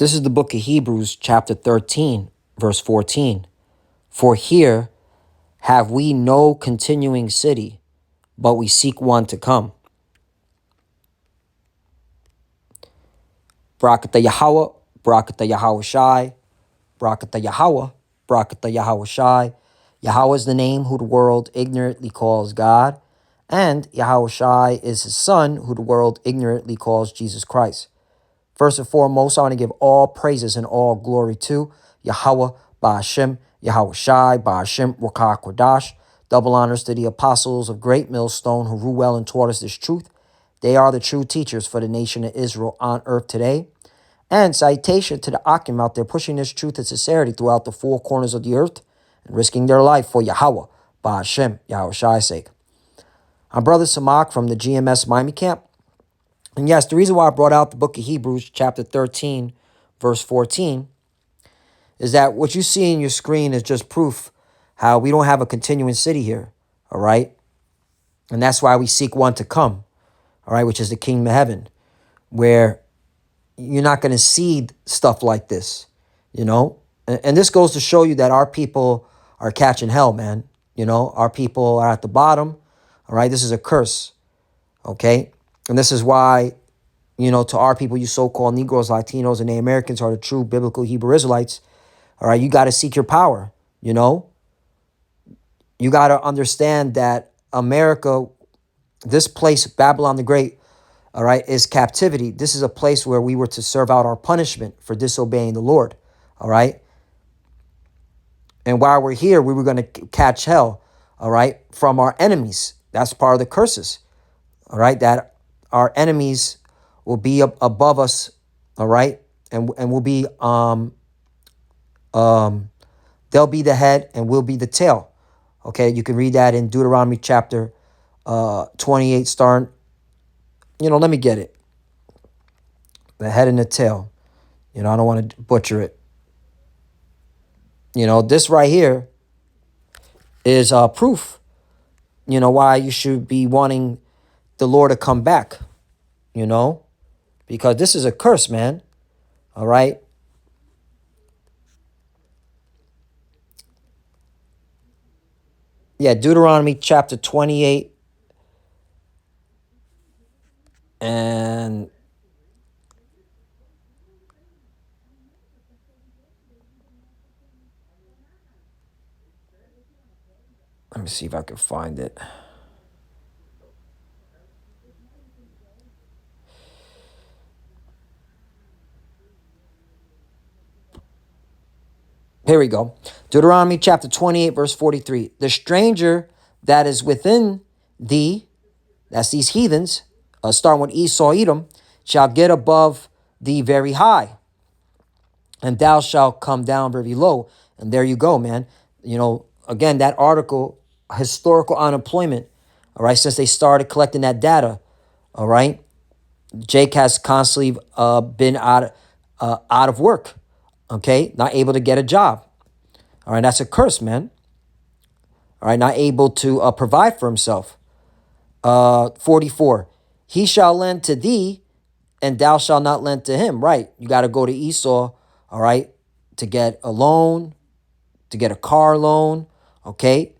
This is the book of Hebrews, chapter 13, verse 14. For here have we no continuing city, but we seek one to come. Barakatah Yahweh, Barakatah Yahweh Shai, Barakatah Yahweh, Barakatah Yahweh Shai. Yahweh is the name who the world ignorantly calls God, and Yahweh Shai is his son who the world ignorantly calls Jesus Christ. First and foremost, I want to give all praises and all glory to Yahweh, Ba'ashem, Yahweh Shai, Ba'ashem, Rakah Kodash. Double honors to the apostles of Great Millstone who rule well and taught us this truth. They are the true teachers for the nation of Israel on earth today. And citation to the Akim out there pushing this truth and sincerity throughout the four corners of the earth and risking their life for Yahweh, Ba'ashem, Yahweh Shai's sake. I'm Brother Samak from the GMS Miami camp. And yes, the reason why I brought out the book of Hebrews, chapter 13, verse 14, is that what you see in your screen is just proof how we don't have a continuing city here, all right? And that's why we seek one to come, all right, which is the kingdom of heaven, where you're not going to see stuff like this, you know? And this goes to show you that our people are catching hell, man. You know, our people are at the bottom, all right? This is a curse, okay? And this is why, you know, to our people, you so-called Negroes, Latinos, and the Americans are the true biblical Hebrew Israelites. All right, you got to seek your power, you know. You got to understand that America, this place, Babylon the Great, all right, is captivity. This is a place where we were to serve out our punishment for disobeying the Lord, all right. And while we're here, we were going to catch hell, all right, from our enemies. That's part of the curses, all right, that our enemies will be above us, all right, and we'll be they'll be the head and we'll be the tail. Okay, you can read that in Deuteronomy chapter 28, starting. You know, let me get it. The head and the tail. You know, I don't want to butcher it. You know, this right here is proof. You know why you should be wanting the Lord to come back, you know, because this is a curse, man. All right. Yeah, Deuteronomy chapter 28. And let me see if I can find it. Here we go. Deuteronomy chapter 28, verse 43. The stranger that is within thee, that's these heathens, starting with Esau, Edom, shall get above thee very high, and thou shalt come down very low. And there you go, man. You know, again, that article, historical unemployment, all right, since they started collecting that data, all right, Jake has constantly been out of work, okay, not able to get a job. All right, that's a curse, man. All right, not able to provide for himself. 44, he shall lend to thee, and thou shalt not lend to him. Right, you got to go to Esau, all right, to get a loan, to get a car loan, okay,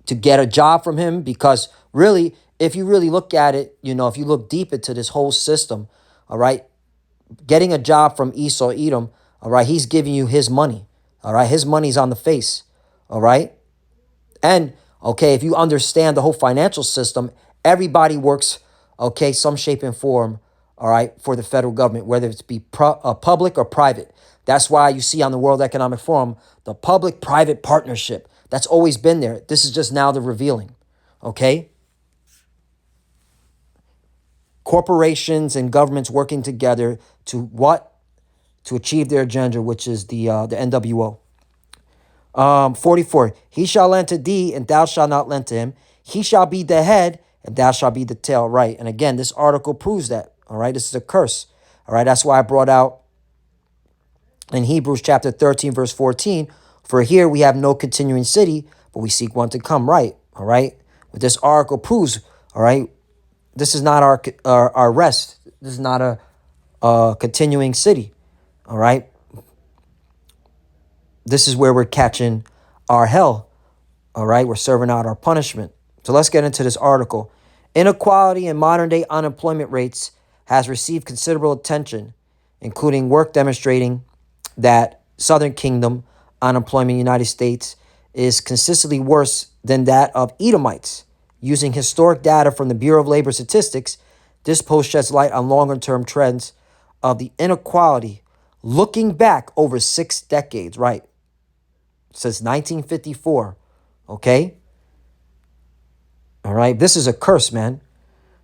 to get a job from him, because really, if you really look at it, you know, if you look deep into this whole system, all right, getting a job from Esau, Edom, all right, he's giving you his money, all right, his money's on the face, all right, and, okay, if you understand the whole financial system, everybody works, okay, some shape and form, all right, for the federal government, whether it's be public or private. That's why you see on the World Economic Forum, the public-private partnership. That's always been there. This is just now the revealing, okay? Corporations and governments working together to what? To achieve their agenda, which is the NWO. 44, he shall lend to thee, and thou shalt not lend to him. He shall be the head, and thou shalt be the tail. Right. And again, this article proves that. All right. This is a curse. All right. That's why I brought out in Hebrews chapter 13, verse 14, for here we have no continuing city, but we seek one to come. Right. All right. What this article proves, all right, this is not our rest. This is not continuing city. All right. This is where we're catching our hell. All right. We're serving out our punishment. So let's get into this article. Inequality in modern day unemployment rates has received considerable attention, including work demonstrating that Southern Kingdom unemployment in the United States is consistently worse than that of Edomites. Using historic data from the Bureau of Labor Statistics, this post sheds light on longer-term trends of the inequality looking back over 6 decades, right? Since 1954, okay? All right, this is a curse, man.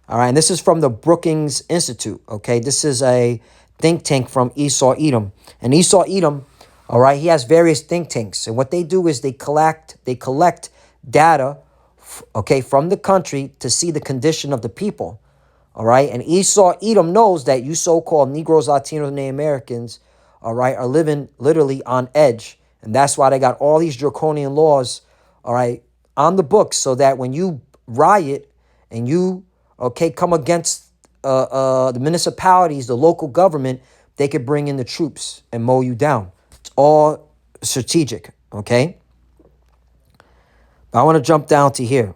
All right, and this is from the Brookings Institute, okay? This is a think tank from Esau Edom. And Esau Edom, all right, he has various think tanks. And what they do is they collect data, okay, from the country to see the condition of the people, all right? And Esau Edom knows that you so-called Negroes, Latinos, and Native Americans, all right, are living literally on edge. And that's why they got all these draconian laws, all right, on the books so that when you riot and you, okay, come against the municipalities, the local government, they could bring in the troops and mow you down. It's all strategic, okay? I want to jump down to here.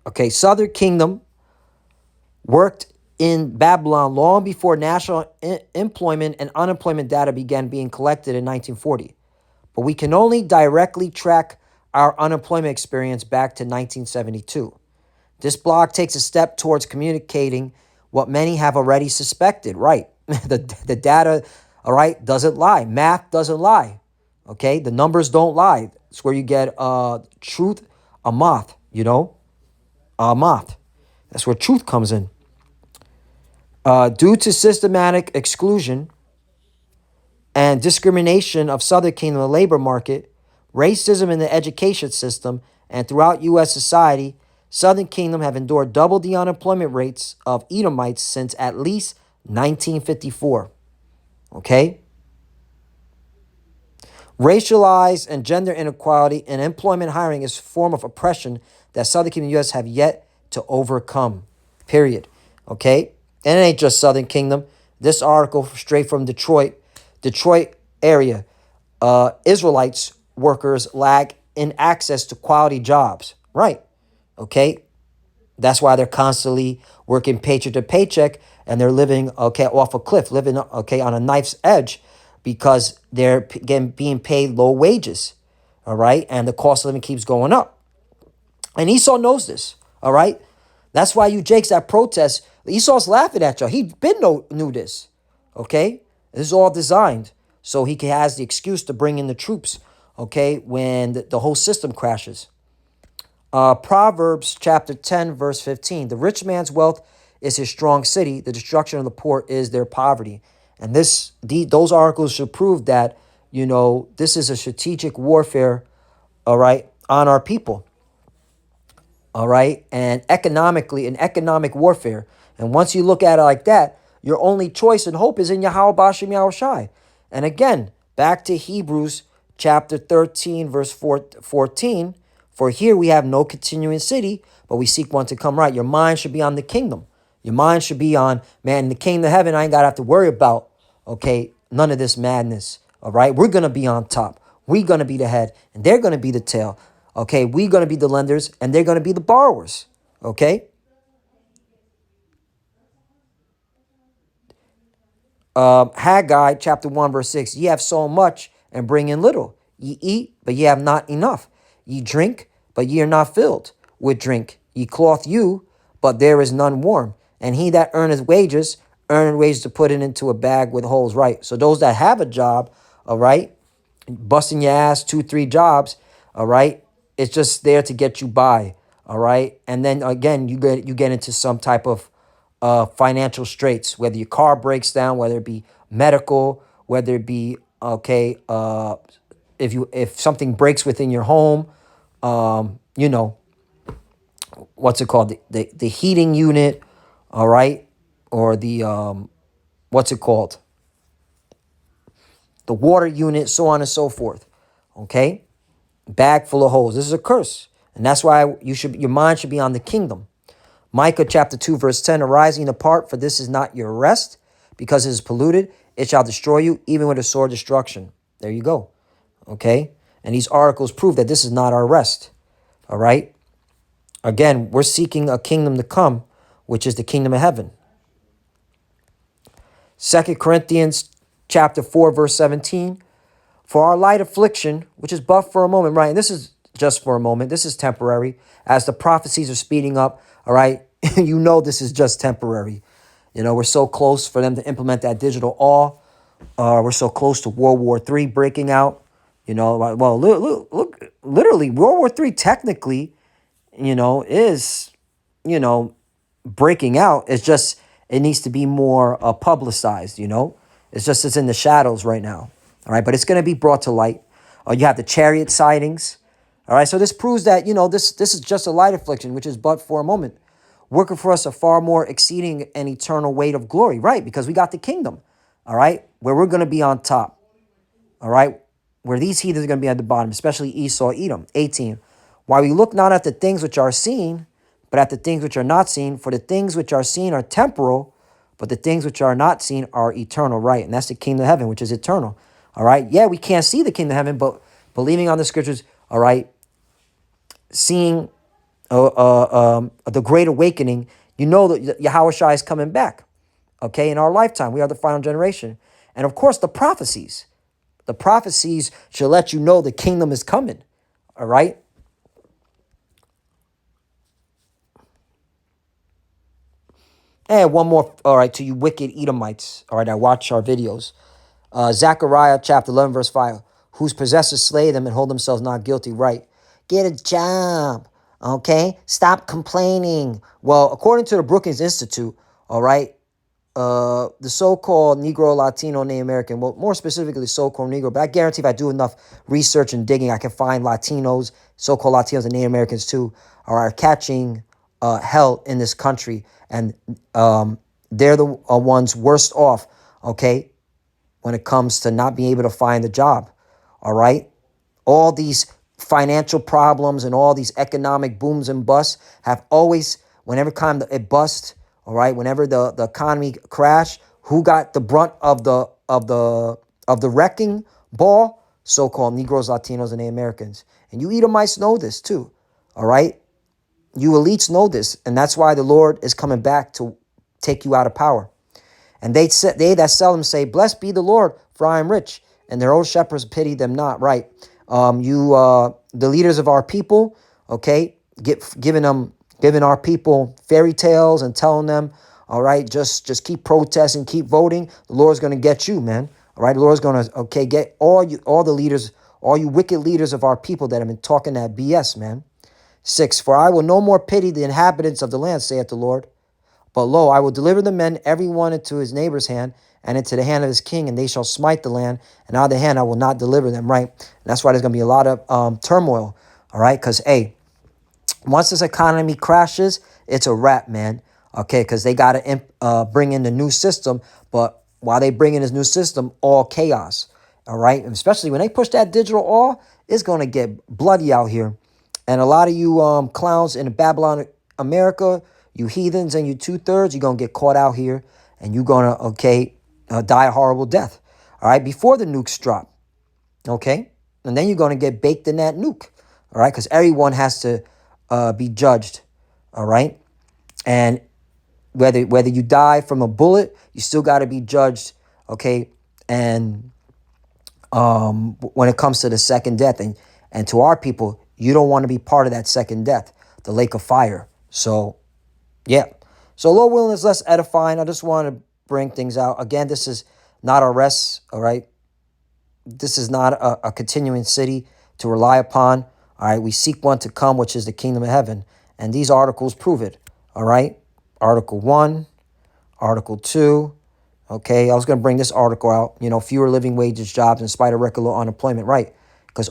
Okay, Southern Kingdom worked in Babylon long before national employment and unemployment data began being collected in 1940. But we can only directly track our unemployment experience back to 1972. This blog takes a step towards communicating what many have already suspected, right? The data, all right, doesn't lie. Math doesn't lie, okay? The numbers don't lie. It's where you get truth, a moth, you know? A moth. That's where truth comes in. Due to systematic exclusion and discrimination of Southern Kingdom labor market, racism in the education system, and throughout U.S. society, Southern Kingdom have endured double the unemployment rates of Edomites since at least 1954. Okay? Racialized and gender inequality in employment hiring is a form of oppression that Southern Kingdom U.S. have yet to overcome. Period. Okay? And it ain't just Southern Kingdom. This article straight from Detroit area. Israelites workers lack in access to quality jobs. Right. Okay. That's why they're constantly working paycheck to paycheck and they're living, okay, off a cliff, living, okay, on a knife's edge because they're being paid low wages. All right. And the cost of living keeps going up. And Esau knows this. All right. That's why you Jakes that protest, Esau's laughing at y'all. He knew this. Okay. This is all designed so he has the excuse to bring in the troops, okay, when the whole system crashes. Proverbs chapter 10, verse 15. The rich man's wealth is his strong city. The destruction of the poor is their poverty. And those articles should prove that, you know, this is a strategic warfare, all right, on our people. All right. And economic warfare. And once you look at it like that, your only choice and hope is in Yahweh Bashem Yahushai. And again, back to Hebrews chapter 13, verse 14. For here we have no continuing city, but we seek one to come right. Your mind should be on the kingdom. Your mind should be on, man, the kingdom of heaven, I ain't got to have to worry about, okay, none of this madness. All right. We're going to be on top. We're going to be the head and they're going to be the tail. Okay. We're going to be the lenders and they're going to be the borrowers. Okay. Haggai chapter 1 verse 6. Ye have sown much and bring in little. Ye eat, but ye have not enough. Ye drink, but ye are not filled with drink. Ye cloth you, but there is none warm. And he that earneth wages to put it into a bag with holes. Right. So those that have a job, all right, busting your ass 2-3 jobs, all right, it's just there to get you by. All right. And then again, you get into some type of financial straits, whether your car breaks down, whether it be medical, whether it be, okay, if something breaks within your home, you know, what's it called? The heating unit, all right, or the, what's it called? The water unit, so on and so forth, okay? Bag full of holes. This is a curse. And that's why your mind should be on the kingdom. Micah chapter 2, verse 10, arise and depart, for this is not your rest, because it is polluted. It shall destroy you, even with a sword destruction. There you go. Okay? And these articles prove that this is not our rest. All right? Again, we're seeking a kingdom to come, which is the kingdom of heaven. 2 Corinthians chapter 4, verse 17. For our light affliction, which is but for a moment, right? And this is just for a moment. This is temporary. As the prophecies are speeding up, all right? You know this is just temporary. You know, we're so close for them to implement that digital awe. We're so close to World War III breaking out. You know, well, look, literally, World War III technically, is, breaking out. It's just, it needs to be more publicized, It's in the shadows right now. All right, but it's going to be brought to light. You have the chariot sightings. All right, so this proves that, this is just a light affliction, which is but for a moment. Working for us a far more exceeding and eternal weight of glory, right? Because we got the kingdom, all right, where we're going to be on top, all right, where these heathens are going to be at the bottom, especially Esau, Edom. 18. While we look not at the things which are seen, but at the things which are not seen, for the things which are seen are temporal, but the things which are not seen are eternal, right? And that's the kingdom of heaven, which is eternal, all right? Yeah, we can't see the kingdom of heaven, but believing on the scriptures, all right, seeing the great awakening, that Yahushua is coming back, okay, in our lifetime. We are the final generation. And of course, the prophecies should let you know the kingdom is coming, all right? And one more, all right, to you wicked Edomites, all right, that watch our videos. Zechariah chapter 11, verse 5, whose possessors slay them and hold themselves not guilty, right? Get a job, okay? Stop complaining. Well, according to the Brookings Institute, all right, the so-called Negro, Latino, Native American, well, more specifically so-called Negro, but I guarantee if I do enough research and digging, I can find Latinos, so-called Latinos and Native Americans too, are catching hell in this country. And they're the ones worst off, okay, when it comes to not being able to find a job, all right? All these financial problems and all these economic booms and busts have always, whenever time it busts, all right, whenever the economy crashed, who got the brunt of the wrecking ball? So-called Negroes, Latinos, and Native Americans. And you Edomites know this too, all right? You elites know this, and that's why the Lord is coming back to take you out of power. And they that seldom say, blessed be the Lord, for I am rich, and their old shepherds pity them not, right? The leaders of our people, okay, giving our people fairy tales and telling them, all right, just keep protesting, keep voting. The Lord's going to get you, man. All right, the Lord's going to, okay, get all the leaders, all you wicked leaders of our people that have been talking that BS, man. 6, for I will no more pity the inhabitants of the land, saith the Lord. But lo, I will deliver the men, every one into his neighbor's hand, and into the hand of his king, and they shall smite the land, and out of the hand I will not deliver them, right? And that's why there's going to be a lot of turmoil, all right? Because, hey, once this economy crashes, it's a wrap, man, okay? Because they got to bring in the new system, but while they bring in this new system, all chaos, all right? And especially when they push that digital all, it's going to get bloody out here. And a lot of you clowns in Babylon, America, you heathens and you 2/3, you're going to get caught out here and you're going to, die a horrible death, all right, before the nukes drop, okay? And then you're going to get baked in that nuke, all right, because everyone has to be judged, all right? And whether you die from a bullet, you still got to be judged, okay? And when it comes to the second death, and to our people, you don't want to be part of that second death, the lake of fire. So, yeah. So, Lord willing, is less edifying. I just want to bring things out. Again, this is not our rest, all right? This is not a continuing city to rely upon, all right? We seek one to come, which is the kingdom of heaven. And these articles prove it, all right? Article 1, Article 2, okay? I was going to bring this article out, fewer living wages jobs in spite of record low unemployment, right? Because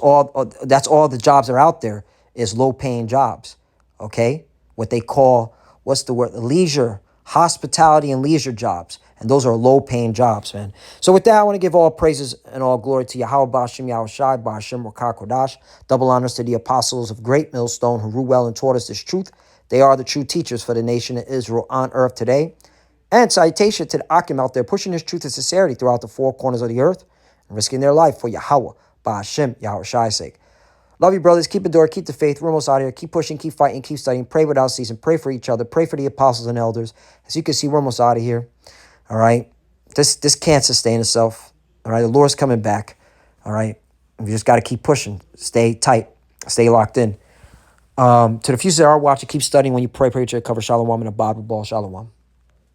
that's all the jobs that are out there is low-paying jobs, okay? What they call, what's the word? Leisure, hospitality and leisure jobs. And those are low-paying jobs, man. So with that, I want to give all praises and all glory to Yahweh, Ba'ashem, Yahushai, Ba'ashem, Rakah, Kodash. Double honors to the apostles of Great Millstone who rule well and taught us this truth. They are the true teachers for the nation of Israel on earth today. And citation to the Akim out there pushing this truth and sincerity throughout the four corners of the earth and risking their life for Yahweh, Ba'ashem, Yahweh Shai's sake. Love you, brothers. Keep enduring, keep the faith. We're almost out here. Keep pushing, keep fighting, keep studying. Pray without ceasing. Pray for each other. Pray for the apostles and elders. As you can see, we're almost out of here. All right. This can't sustain itself. All right. The Lord's coming back. All right. We just got to keep pushing. Stay tight. Stay locked in. To the few that are watching, keep studying. When you pray each other. Cover Shalom and a Bible ball. Shalom.